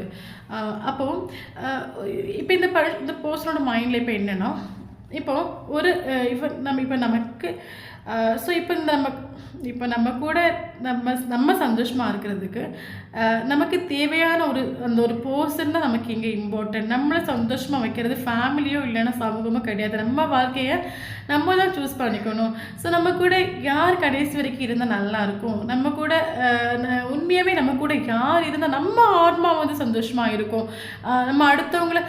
அப்போது இப்போ இந்த பர்சனோட மைண்டில் இப்போ என்னென்னா, இப்போ ஒரு நமக்கு ஸோ இப்போ நம்ம கூட நம்ம சந்தோஷமாக இருக்கிறதுக்கு நமக்கு தேவையான அந்த ஒரு பர்சன் தான் நமக்கு இங்கே இம்பார்ட்டன்ட். நம்மளை சந்தோஷமாக வைக்கிறது ஃபேமிலியோ இல்லைன்னா சமூகமோ கிடையாது. நம்ம வாழ்க்கையை நம்ம தான் சூஸ் பண்ணிக்கணும். ஸோ நம்ம கூட யார் கடைசி வரைக்கும் இருந்தால் நல்லாயிருக்கும், நம்ம கூட உண்மையாகவே நம்ம கூட யார் இருந்தால் நம்ம ஆத்மா வந்து சந்தோஷமாக இருக்கும். நம்ம அடுத்தவங்கள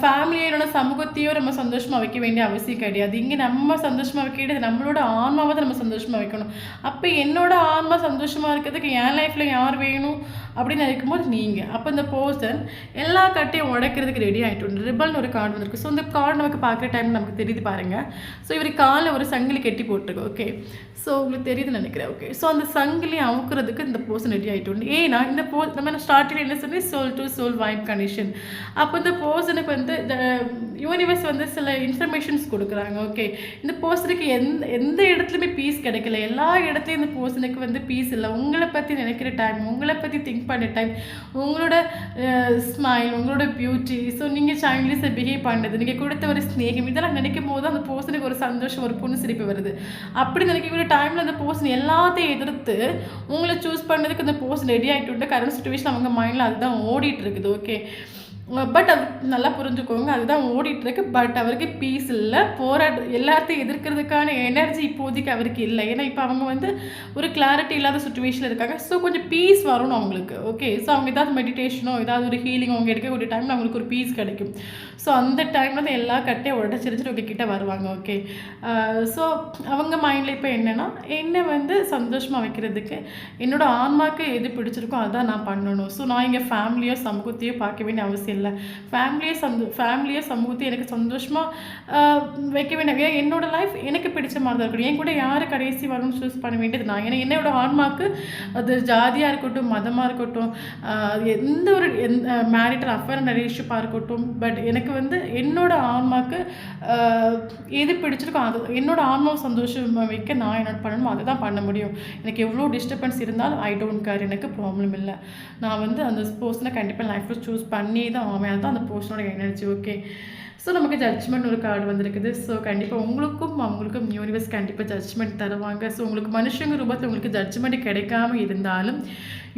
ஃபேமிலியோ இல்லைன்னா சமூகத்தையோ நம்ம சந்தோஷமாக வைக்க வேண்டிய அவசியம் கிடையாது. இங்கே நம்ம சந்தோஷமாக வைக்க வேண்டியது நம்மளோட ஆன்மாவை தான் நம்ம சந்தோஷமாக வைக்கணும். அப்போ என்னோட ஆன்மா சந்தோஷமாக இருக்கிறதுக்கு என் லைஃப்பில் யார் வேணும் அப்படின்னு நினைக்கும்போது நீங்கள். அப்போ இந்த பர்சன் எல்லா கட்டையும் உடைக்கிறதுக்கு ரெடி ஆகிட்டு ரிபல்னு ஒரு கார்டு வந்துருக்கு. ஸோ இந்த கார்டு நமக்கு பார்க்குற டைம் நமக்கு தெரியுது பாருங்கள். ஸோ இவர் காலில் ஒரு சங்கிலி கட்டி போட்டிருக்கு. ஓகே, ஸோ உங்களுக்கு தெரியுதுன்னு நினைக்கிறேன். ஓகே, ஸோ அந்த சங்கிலி அவுக்கிறதுக்கு இந்த பர்சன் ரெடி ஆகிட்டு. ஏன்னா இந்த நம்ம ஸ்டார்டிங் என்ன சொல்லி soul to soul vibe condition. அப்போ இந்த பர்சனுக்கு வந்து யூனிவர்ஸ் வந்து சில இன்ஃபர்மேஷன்ஸ் கொடுக்குறாங்க. ஓகே, இந்த பர்சனுக்கு எந்த இடத்துலையுமே பீஸ் கிடைக்கல, எல்லா இடத்துலையும் இந்த பர்சனுக்கு வந்து பீஸ் இல்லை. உங்களை பற்றி நினைக்கிற டைம், உங்களை பற்றி திங்க் பண்ண டைம், உங்களோட ஸ்மைல், உங்களோட பியூட்டி, ஸோ நீங்கள் சைல்ட்லிஷாக பிஹேவ் பண்ணுறது, நீங்கள் கொடுத்த ஒரு ஸ்நேகம், இதெல்லாம் நினைக்கும் போது அந்த பர்சனுக்கு ஒரு சந்தோஷம், ஒரு புன்சிரிப்பு வருது. அப்படி நினைக்கக்கூடிய டைமில் அந்த பர்சன் எல்லாத்தையும் எதிர்த்து உங்களை சூஸ் பண்ணுறதுக்கு அந்த பர்சன் ரெடி ஆகிட்டு கரண்ட் சுச்சுவேஷன் அவங்க மைண்டில் அதுதான் ஓடிட்டு இருக்குது. ஓகே, பட் அது நல்லா புரிஞ்சுக்கோங்க, அதுதான் ஓடிட்டுருக்கு. பட் அவருக்கு பீஸ் இல்லை, எல்லாத்தையும் எதிர்க்கிறதுக்கான எனர்ஜி இப்போதைக்கு அவருக்கு இல்லை. ஏன்னா இப்போ அவங்க வந்து ஒரு கிளாரிட்டி இல்லாத சுச்சுவேஷனில் இருக்காங்க. ஸோ கொஞ்சம் பீஸ் வரணும் அவங்களுக்கு. ஓகே, ஸோ அவங்க ஏதாவது மெடிடேஷனோ ஏதாவது ஒரு ஹீலிங் அவங்க எடுக்கக்கூடிய டைமில் அவங்களுக்கு ஒரு பீஸ் கிடைக்கும். ஸோ அந்த டைமில் தான் எல்லா கட்டையும் உடச்சிருச்சுட்டு உங்ககிட்ட வருவாங்க. ஓகே, ஸோ அவங்க மைண்டில் இப்போ என்னை வந்து சந்தோஷமாக வைக்கிறதுக்கு என்னோடய ஆன்மாவுக்கு எது பிடிச்சிருக்கோ அதான் நான் பண்ணணும். ஸோ நான் இங்கே ஃபேமிலியோ சமூகத்தையோ பார்க்க வேண்டிய அவசியம் இல்லை. ஃபேமிலியை சமூகத்தை எனக்கு சந்தோஷமாக வைக்க வேண்டிய என்னோடய லைஃப் எனக்கு பிடிச்ச மாதிரி தான் இருக்கணும். என் கூட யார் கடைசி வரணும்னு சூஸ் பண்ண வேண்டியது நான். ஏன்னா என்னோட ஆன்மாவுக்கு அது ஜாதியாக இருக்கட்டும், மதமாக இருக்கட்டும், எந்த ஒரு மேரிட்டல் அஃபேர் ரிலேஷன்ஷிப்பாக இருக்கட்டும், பட் எனக்கு வந்து என்னோட ஆன்மாவுக்கு எது பிடிச்சிருக்கோ அது என்னோட ஆன்மாவை சந்தோஷமாக வைக்க நான் என்னோட பண்ணணுமோ அதை தான் பண்ண முடியும். எனக்கு எவ்வளோ டிஸ்டர்பன்ஸ் இருந்தாலும் ஐ டோன்ட் கேர், எனக்கு ப்ராப்ளம் இல்லை. நான் வந்து அந்த பர்சனை கண்டிப்பாக லைஃப்பில் சூஸ் பண்ணி தான் ஆவேன். அதுதான் அந்த பர்சனோட எனர்ஜி. ஓகே, ஸோ நமக்கு ஜட்ஜ்மெண்ட் ஒரு கார்டு வந்திருக்குது. ஸோ கண்டிப்பாக உங்களுக்கும் அவங்களுக்கும் யூனிவர்ஸ் கண்டிப்பாக ஜட்ஜ்மெண்ட் தருவாங்க. ஸோ உங்களுக்கு மனுஷங்க ரூபத்தில் உங்களுக்கு ஜட்ஜ்மெண்ட் கிடைக்காம இருந்தாலும்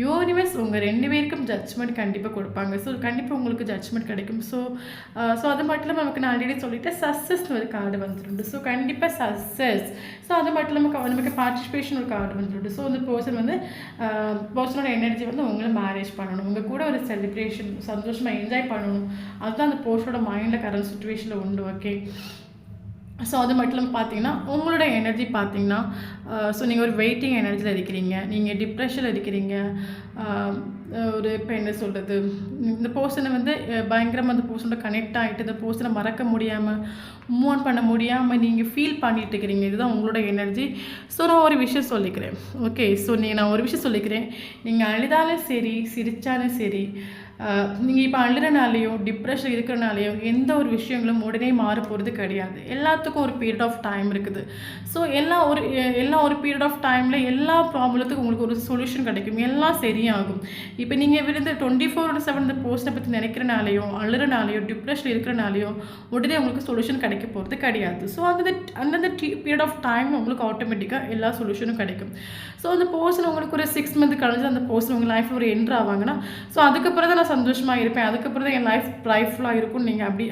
யூனிவர்ஸ் உங்கள் 2 பேருக்கும் ஜட்ஜ்மெண்ட் கண்டிப்பாக கொடுப்பாங்க. ஸோ கண்டிப்பாக உங்களுக்கு ஜட்ஜ்மெண்ட் கிடைக்கும். ஸோ அது மட்டும் இல்லாமல் நமக்கு நான் ஆல்ரெடி சொல்லிவிட்டு சக்ஸஸ்னு ஒரு கார்டு வந்துട്ടുണ്ട്. ஸோ கண்டிப்பாக சக்ஸஸ். ஸோ அது மட்டும் இல்லாமல் நமக்கு பார்ட்டிசிபேஷன் ஒரு கார்டு வந்துട്ടുണ്ട്. ஸோ அந்த பர்சன் வந்து பர்சனோட எனர்ஜி வந்து உங்களை மேரேஜ் பண்ணணும், உங்கள் கூட ஒரு செலிப்ரேஷன் சந்தோஷமாக என்ஜாய் பண்ணணும். அதுதான் அந்த பர்சனோட மைண்டில் கரண்ட் சுச்சுவேஷனில் உண்டு. ஓகே, ஸோ அது மட்டும் இல்லாமல் பார்த்தீங்கன்னா உங்களோட எனர்ஜி பார்த்தீங்கன்னா ஸோ நீங்கள் ஒரு வெயிட்டிங் எனர்ஜியில் இருக்கிறீங்க, நீங்கள் டிப்ரெஷனில் இருக்கிறீங்க. ஒரு இப்போ என்ன சொல்கிறது, இந்த பர்சனை வந்து பயங்கரமாக அந்த பர்சனோட கனெக்ட் ஆகிட்டு இந்த பர்சனை மறக்க முடியாமல் மூவ் ஆன் பண்ண முடியாமல் நீங்கள் ஃபீல் பண்ணிட்டு இருக்கிறீங்க. இதுதான் உங்களோட எனர்ஜி. ஸோ நான் ஒரு விஷயம் சொல்லிக்கிறேன். ஓகே, ஸோ நான் ஒரு விஷயம் சொல்லிக்கிறேன். நீங்கள் அழுதாலும் சரி, சிரித்தாலும் சரி, நீங்கள் இப்போ அழுறனாலேயோ டிப்ரெஷன் இருக்கிறனாலேயோ எந்த ஒரு விஷயங்களும் உடனே மாற போகிறது கிடையாது. எல்லாத்துக்கும் ஒரு பீரியட் ஆஃப் டைம் இருக்குது. ஸோ எல்லாம் ஒரு பீரியட் ஆஃப் டைமில் எல்லா ப்ராப்ளத்துக்கும் உங்களுக்கு ஒரு சொல்யூஷன் கிடைக்கும், எல்லாம் சரியாகும். இப்போ நீங்கள் விழுந்து 24/7 இந்த போஸ்ட்டை பற்றி நினைக்கிறனாலேயோ அழுறனாலேயோ டிப்ரெஷன் இருக்கிறனாலேயோ உடனே உங்களுக்கு சொல்யூஷன் கிடைக்க போகிறது கிடையாது. ஸோ அந்தந்த பீரியட் ஆஃப் டைம் உங்களுக்கு ஆட்டோமேட்டிக்காக எல்லா சொல்யூஷனும் கிடைக்கும். ஸோ அந்த பர்சன் உங்களுக்கு ஒரு 6 மந்த் கழிஞ்சு அந்த பர்சன் உங்கள் லைஃப்பில் ஒரு என்ட்ரு ஆவாங்கன்னா ஸோ அதுக்கப்புறம் தான் நான் சந்தோஷமாக இருப்பேன், அதுக்கப்புறம் தான் என் லைஃப்ஃபுல்லாக இருக்கும். நீங்கள் அப்படி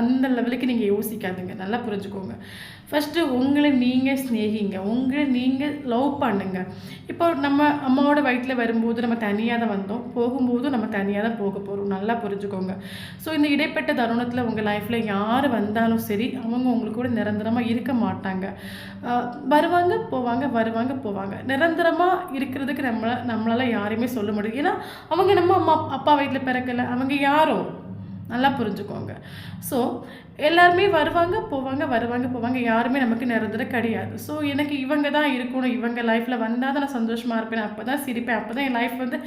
அந்த லெவலுக்கு நீங்கள் யோசிக்காதுங்க. நல்லா புரிஞ்சுக்கோங்க. ஃபஸ்ட்டு உங்களை நீங்கள் ஸ்நேகிங்க, உங்களை நீங்கள் லவ் பண்ணுங்கள். இப்போ நம்ம அம்மாவோட வயிற்றில் வரும்போது நம்ம தனியாக தான் வந்தோம், போகும்போதும் நம்ம தனியாக தான் போக போகிறோம். நல்லா புரிஞ்சுக்கோங்க. ஸோ இந்த இடைப்பட்ட தருணத்தில் உங்கள் லைஃப்பில் யார் வந்தாலும் சரி அவங்க உங்களுக்கு கூட நிரந்தரமாக இருக்க மாட்டாங்க. வருவாங்க போவாங்க. நிரந்தரமாக இருக்கிறதுக்கு நம்மளால் யாரையுமே சொல்ல முடியாது. ஏன்னா அவங்க நம்ம அப்பா வயிற்றில் பிறக்கலை, அவங்க யாரோ. நல்லா புரிஞ்சுக்கோங்க. ஸோ எல்லாருமே வருவாங்க போவாங்க, யாருமே நமக்கு நிரந்தரம் கிடையாது. ஸோ எனக்கு இவங்க தான் இருக்கணும், இவங்க லைஃப்பில் வந்தால் தான் நான் சந்தோஷமாக இருப்பேன், அப்போ தான் சிரிப்பேன், அப்போ தான் என் லைஃப் வந்து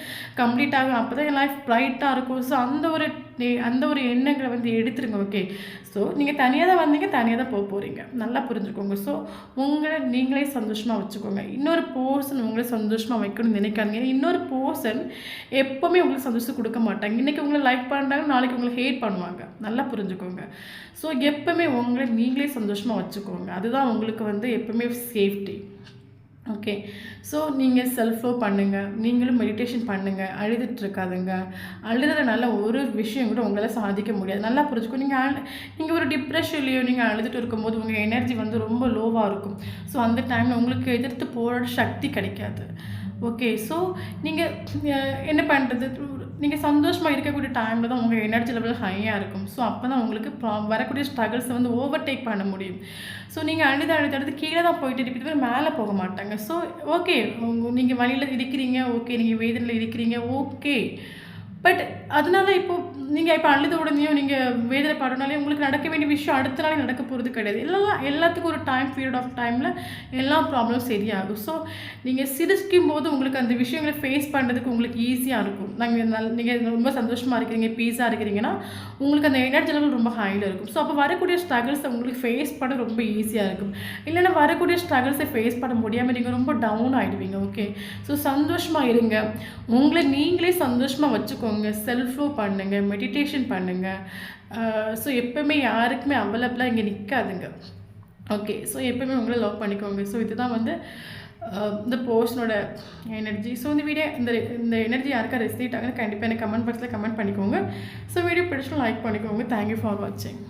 கம்ப்ளீட் ஆகும், அப்போ தான் என் லைஃப் ப்ரைட்டாக இருக்கும். ஸோ அந்த ஒரு எண்ணங்களை வந்து எடுத்துருங்க. ஓகே, ஸோ நீங்கள் தனியாக தான் வந்தீங்க, தனியாக தான் போக போகிறீங்க. நல்லா புரிஞ்சுக்கோங்க. ஸோ உங்களை நீங்களே சந்தோஷமாக வச்சுக்கோங்க. இன்னொரு பர்சன் உங்களை சந்தோஷமாக வைக்கணும்னு நினைக்காதீங்க. இன்னொரு பர்சன் எப்போவுமே உங்களுக்கு சந்தோஷம் கொடுக்க மாட்டாங்க. இன்றைக்கி உங்களை லைக் பண்ணுறாங்க, நாளைக்கு உங்களை ஹேட் பண்ணுவாங்க. நல்லா புரிஞ்சுக்கோங்க. ஸோ எப்போவுமே உங்களை நீங்களே சந்தோஷமாக வச்சுக்கோங்க. அதுதான் உங்களுக்கு வந்து எப்போவுமே சேஃப்டி. ஓகே, ஸோ நீங்கள் செல்ஃப் லவ் பண்ணுங்கள், நீங்களும் மெடிடேஷன் பண்ணுங்கள், அழுதுட்டுருக்காதுங்க. அழுதுறதுனால ஒரு விஷயம் கூட உங்களால் சாதிக்க முடியாது. நல்லா புரிஞ்சுக்கோ. நீங்கள் ஒரு டிப்ரெஷன்லையோ நீங்கள் அழுதுட்டு இருக்கும்போது உங்கள் எனர்ஜி வந்து ரொம்ப லோவாக இருக்கும். ஸோ அந்த டைமில் உங்களுக்கு எதிர்த்து போராட சக்தி கிடைக்காது. ஓகே, ஸோ நீங்கள் என்ன பண்ணுறது, நீங்கள் சந்தோஷமாக இருக்கக்கூடிய டைமில் தான் உங்கள் எனர்ஜி லெவல் ஹையாக இருக்கும். ஸோ அப்போ தான் உங்களுக்கு வரக்கூடிய ஸ்ட்ரகிள்ஸை வந்து ஓவர்டேக் பண்ண முடியும். ஸோ நீங்கள் அழுது கீழே தான் போயிட்டு இருப்பீங்க, மேலே போக மாட்டாங்க. ஸோ ஓகே, நீங்கள் வழியில் இருக்கிறீங்க, ஓகே, நீங்கள் வேதனையில் இருக்கிறீங்க, ஓகே. பட் அதனால நீங்கள் இப்போ அழுத உடனேயும் நீங்கள் வேதனை பாடுனாலே உங்களுக்கு நடக்க வேண்டிய விஷயம் அடுத்த நாளே நடக்க போகிறது கிடையாது. எல்லாத்துக்கும் ஒரு பீரியட் ஆஃப் டைமில் எல்லா ப்ராப்ளமும் சரியாகும். ஸோ நீங்கள் சிரிக்கும் போது உங்களுக்கு அந்த விஷயங்களை ஃபேஸ் பண்ணுறதுக்கு உங்களுக்கு ஈஸியாக இருக்கும். நீங்கள் ரொம்ப சந்தோஷமாக இருக்கிறீங்க, பீஸாக இருக்கிறீங்கன்னா உங்களுக்கு அந்த எனர்ஜி லெவல் ரொம்ப ஹையில் இருக்கும். ஸோ அப்போ வரக்கூடிய ஸ்ட்ரகிள்ஸை உங்களுக்கு ஃபேஸ் பண்ண ரொம்ப ஈஸியாக இருக்கும். இல்லைன்னா வரக்கூடிய ஸ்ட்ரகிள்ஸை ஃபேஸ் பண்ண முடியாமல் நீங்கள் ரொம்ப டவுன் ஆகிடுவீங்க. ஓகே, ஸோ சந்தோஷமாக இருங்க, உங்களை நீங்களே சந்தோஷமாக வச்சுக்கோங்க, செல்ஃப் லவ் பண்ணுங்கள், மெடிடேஷன் பண்ணுங்கள். ஸோ எப்போவுமே யாருக்குமே அவைலபிளாக இங்கே நிற்காதுங்க. ஓகே, ஸோ எப்போவுமே உங்களை லவ் பண்ணிக்கோங்க. ஸோ இதுதான் வந்து இந்த பர்சனோட எனர்ஜி. ஸோ இந்த எனர்ஜி யாருக்கா ரெசினேட் ஆகுது கண்டிப்பாக எனக்கு கமெண்ட் பாக்ஸில் கமெண்ட் பண்ணிக்கோங்க. ஸோ வீடியோ பிடிச்சிட்டு லைக் பண்ணிக்கோங்க. தேங்க்யூ ஃபார் வாட்சிங்.